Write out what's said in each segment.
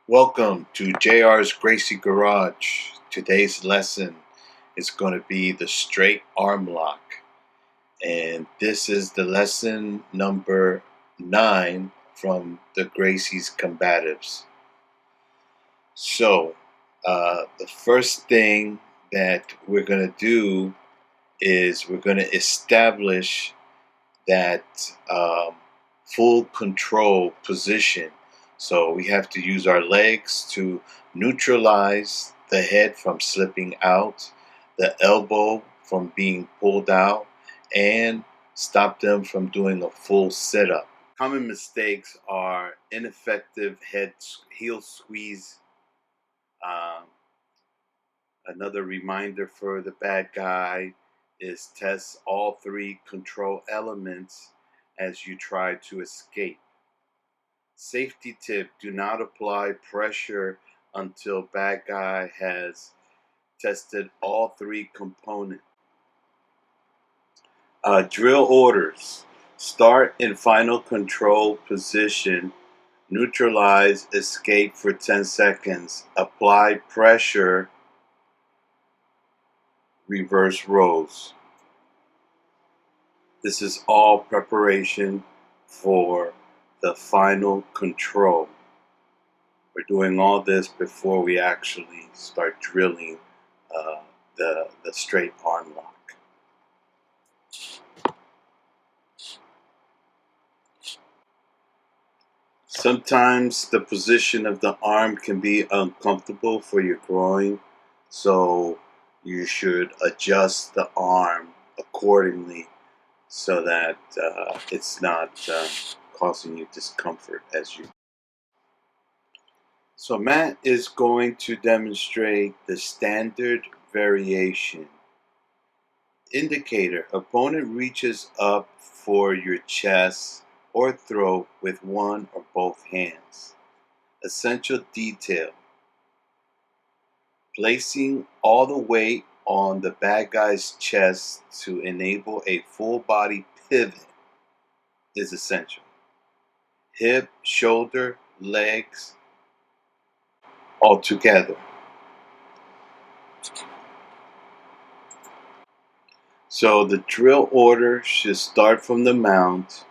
Welcome to JR's Gracie Garage. Today's lesson is going to be the straight arm lock. And this is the lesson number 9 from the Gracie's Combatives. So, the first thing that we're going to do is we're going to establish that full control position. So we have to use our legs to neutralize the head from slipping out, the elbow from being pulled out, and stop them from doing a full sit-up. Common mistakes are ineffective heel squeeze. Um, Another reminder for the bad guy is test all 3 control elements as you try to escape. Safety tip: do not apply pressure until bad guy has tested all 3 components. Drill orders: start in final control position, neutralize, escape for 10 seconds, apply pressure, reverse rows. This is all preparation for the final control. We're doing all this before we actually start drilling the straight arm lock. Sometimes the position of the arm can be uncomfortable for your groin, so you should adjust the arm accordingly so that it's not causing you discomfort as you. So Matt is going to demonstrate the standard variation. Indicator: opponent reaches up for your chest or throat with one or both hands. Essential detail: placing all the weight on the bad guy's chest to enable a full body pivot is essential. Hip, shoulder, legs, all together. So the drill order should start from the mount,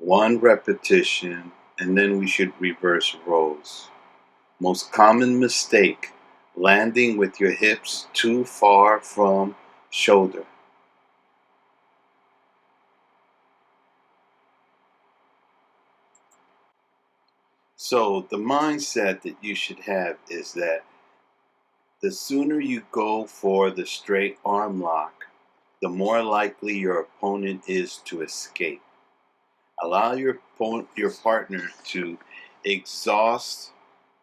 1 repetition, and then we should reverse rows. Most common mistake: landing with your hips too far from shoulder. So the mindset that you should have is that the sooner you go for the straight arm lock, the more likely your opponent is to escape. Allow your partner to exhaust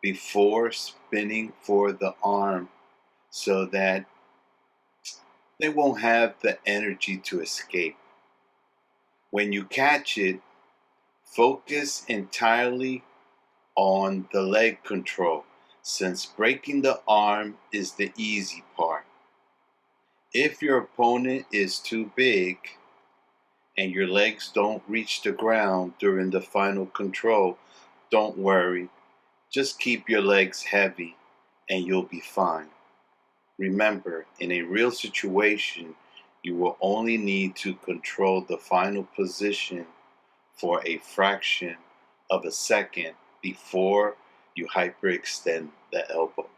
before spinning for the arm so that they won't have the energy to escape. When you catch it, focus entirely on the leg control, since breaking the arm is the easy part. If your opponent is too big and your legs don't reach the ground during the final control, don't worry. Just keep your legs heavy and you'll be fine. Remember, in a real situation, you will only need to control the final position for a fraction of a second before you hyperextend the elbow.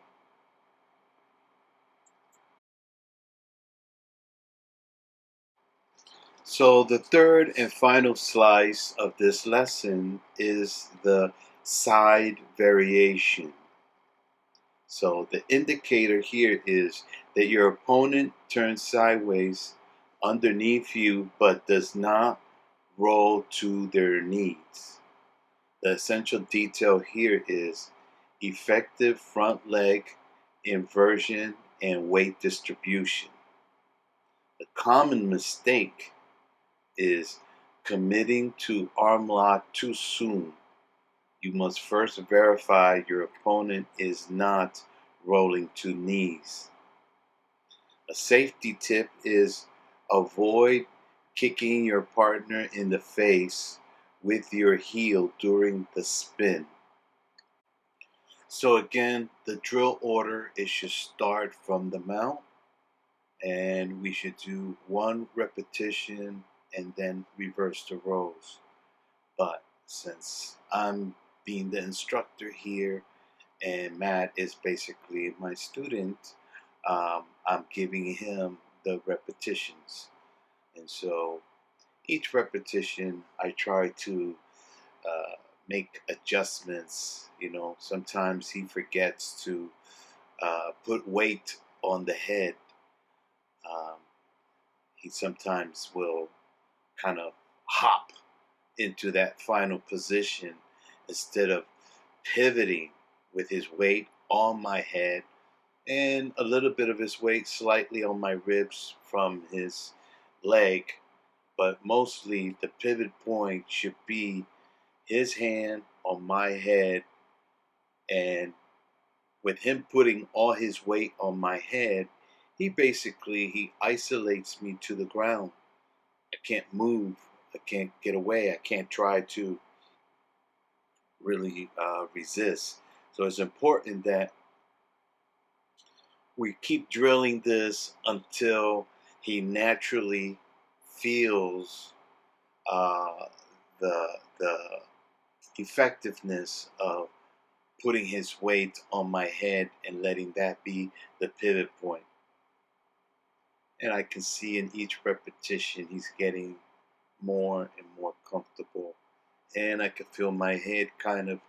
So the third and final slice of this lesson is the side variation. So the indicator here is that your opponent turns sideways underneath you but does not roll to their knees. The essential detail here is effective front leg inversion and weight distribution. The common mistake is committing to arm lock too soon. You must first verify your opponent is not rolling to knees. A safety tip is avoid kicking your partner in the face with your heel during the spin. So again, the drill order, it should start from the mount, and we should do one repetition and then reverse the rows. But since I'm being the instructor here and Matt is basically my student, I'm giving him the repetitions. And so each repetition, I try to uh, make adjustments. Sometimes he forgets to put weight on the head. Um, he sometimes will kind of hop into that final position instead of pivoting with his weight on my head and a little bit of his weight slightly on my ribs from his leg. But mostly the pivot point should be his hand on my head, and with him putting all his weight on my head, he isolates me to the ground. I can't move. I can't get away. I can't try to really resist. So it's important that we keep drilling this until he naturally feels uh, the effectiveness of putting his weight on my head and letting that be the pivot point. And I can see in each repetition he's getting more and more comfortable. And I can feel my head kind of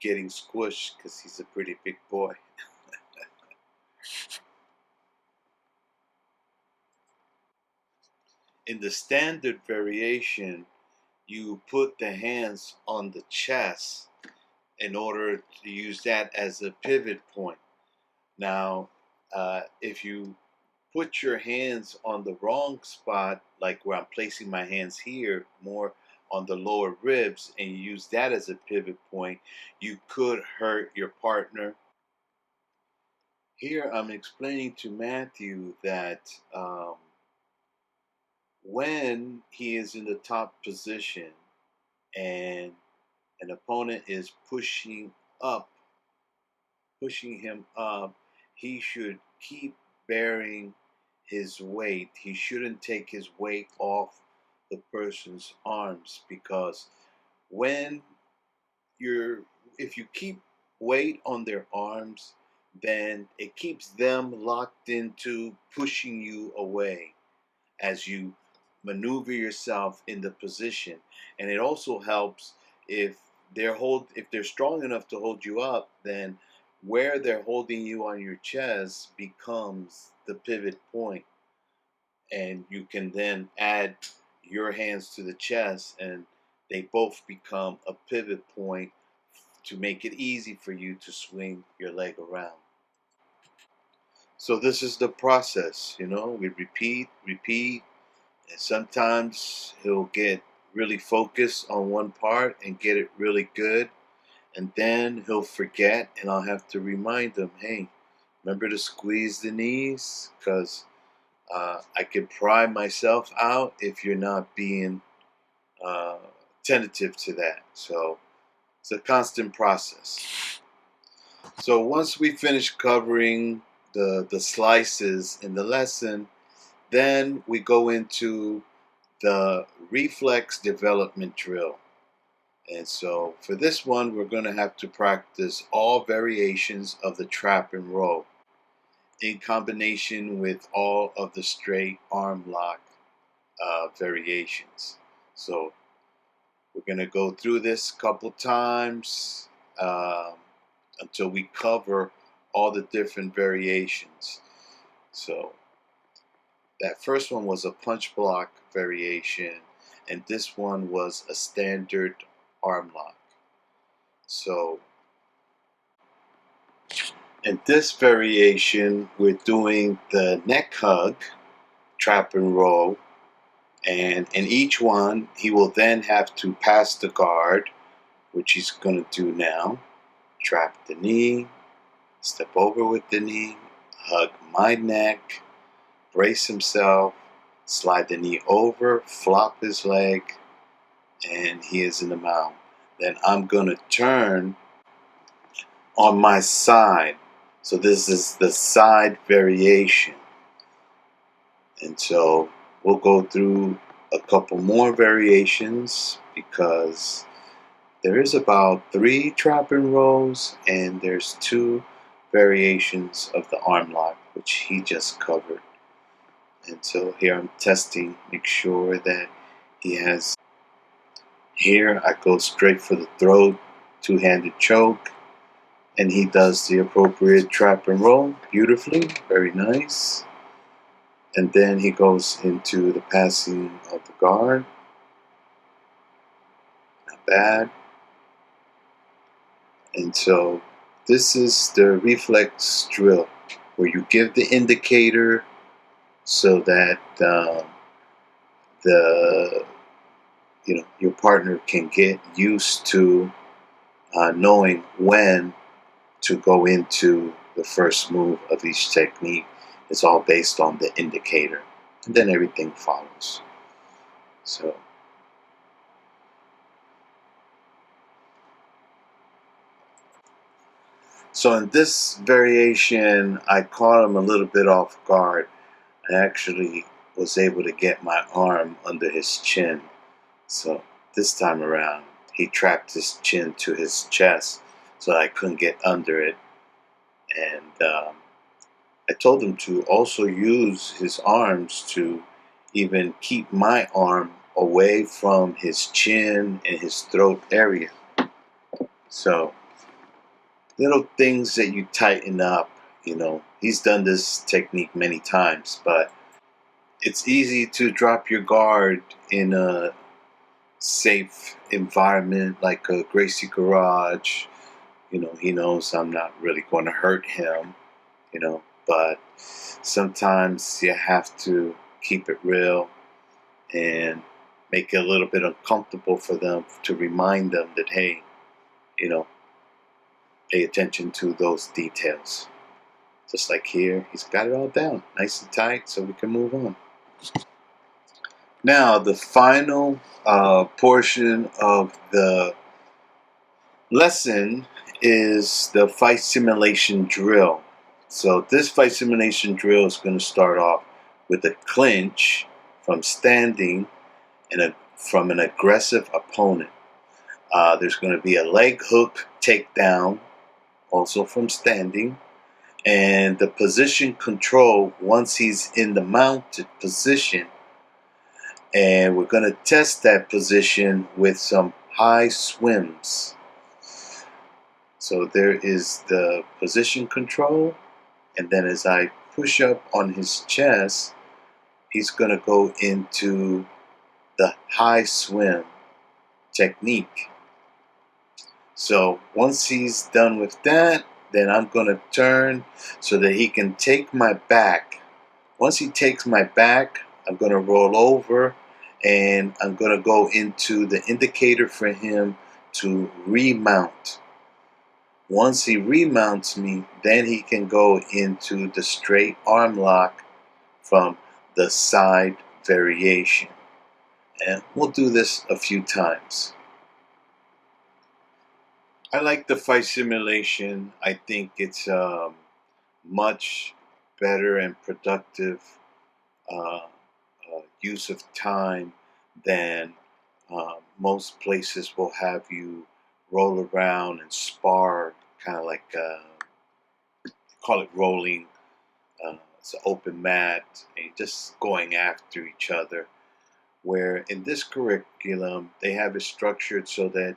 getting squished because he's a pretty big boy. In the standard variation, you put the hands on the chest in order to use that as a pivot point. Now, if you put your hands on the wrong spot, like where I'm placing my hands here, more on the lower ribs, and you use that as a pivot point, you could hurt your partner. Here, I'm explaining to Matthew that when he is in the top position and an opponent is up, pushing him up, he should keep bearing his weight. He shouldn't take his weight off the person's arms, because when you're if you keep weight on their arms, then it keeps them locked into pushing you away as you maneuver yourself in the position. And it also helps if if they're strong enough to hold you up, then where they're holding you on your chest becomes the pivot point, and you can then add your hands to the chest, and they both become a pivot point to make it easy for you to swing your leg around. So this is the process. We repeat, and sometimes he'll get really focused on one part and get it really good. And then he'll forget, and I'll have to remind him, hey, remember to squeeze the knees, because I can pry myself out if you're not being uh, tentative to that. So it's a constant process. So once we finish covering the slices in the lesson, then we go into the reflex development drill. And so for this one, we're going to have to practice all variations of the trap and roll in combination with all of the straight arm lock variations. So we're going to go through this a couple times until we cover all the different variations. So that first one was a punch block variation, and this one was a standard arm lock. So in this variation, we're doing the neck hug, trap and roll, and in each one, he will then have to pass the guard, which he's going to do now. Trap the knee, step over with the knee, hug my neck, brace himself, slide the knee over, flop his leg, and he is in the mount. Then I'm going to turn on my side. So this is the side variation. And so we'll go through a couple more variations because there is about 3 trap and rolls, and there's 2 variations of the arm lock, which he just covered. And so here I'm testing, make sure that he has. Here I go straight for the throat, 2-handed choke, and he does the appropriate trap and roll beautifully, very nice. And then he goes into the passing of the guard. Not bad. And so this is the reflex drill, where you give the indicator so that the your partner can get used to knowing when to go into the first move of each technique. It's all based on the indicator, and then everything follows. So in this variation, I caught him a little bit off guard. I actually was able to get my arm under his chin. So this time around, he trapped his chin to his chest so I couldn't get under it. And I told him to also use his arms to even keep my arm away from his chin and his throat area. So little things that you tighten up, he's done this technique many times, but it's easy to drop your guard in a safe environment like a Gracie garage. He knows I'm not really going to hurt him, but sometimes you have to keep it real and make it a little bit uncomfortable for them, to remind them that, hey, pay attention to those details. Just like here, he's got it all down, nice and tight, so we can move on. Now, the final portion of the lesson is the fight simulation drill. So this fight simulation drill is going to start off with a clinch from standing and from an aggressive opponent. There's going to be a leg hook takedown, also from standing, and the position control once he's in the mounted position. And we're going to test that position with some high swims. So there is the position control, and then as I push up on his chest, he's going to go into the high swim technique. So once he's done with that, then I'm going to turn so that he can take my back. Once he takes my back, I'm going to roll over, and I'm going to go into the indicator for him to remount. Once he remounts me, then he can go into the straight arm lock from the side variation. And we'll do this a few times. I like the fight simulation. I think it's much better and productive use of time than most places will have you roll around and spar, kind of like call it rolling. It's an open mat, and just going after each other. Where in this curriculum, they have it structured so that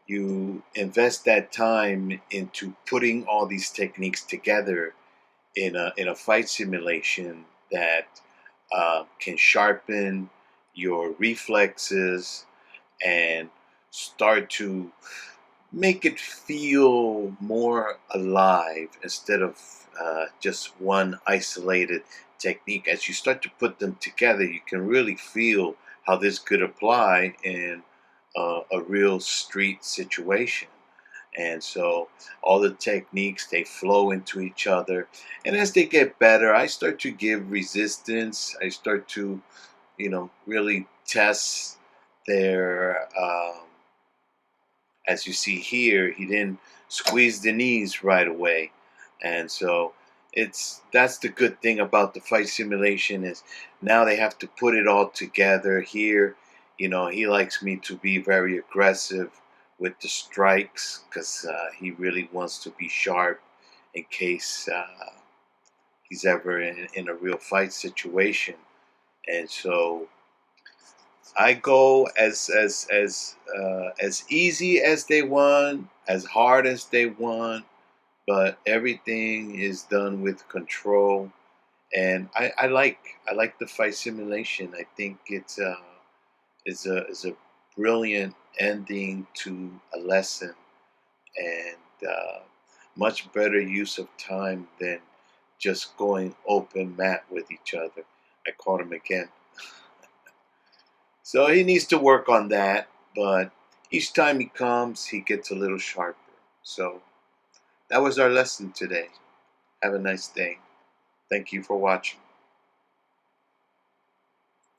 you invest that time into putting all these techniques together in a fight simulation that can sharpen your reflexes and start to make it feel more alive instead of just one isolated technique. As you start to put them together, you can really feel how this could apply in a real street situation. And so all the techniques, they flow into each other. And as they get better, I start to give resistance. I start to, really test their as you see here, he didn't squeeze the knees right away. And so that's the good thing about the fight simulation is now they have to put it all together here. He likes me to be very aggressive with the strikes because he really wants to be sharp in case he's ever in a real fight situation. And so I go as easy as they want, as hard as they want, but everything is done with control. And I like the fight simulation. I think it's is a brilliant ending to a lesson, and much better use of time than just going open mat with each other. I caught him again. So he needs to work on that, but each time he comes, he gets a little sharper. So that was our lesson today. Have a nice day. Thank you for watching.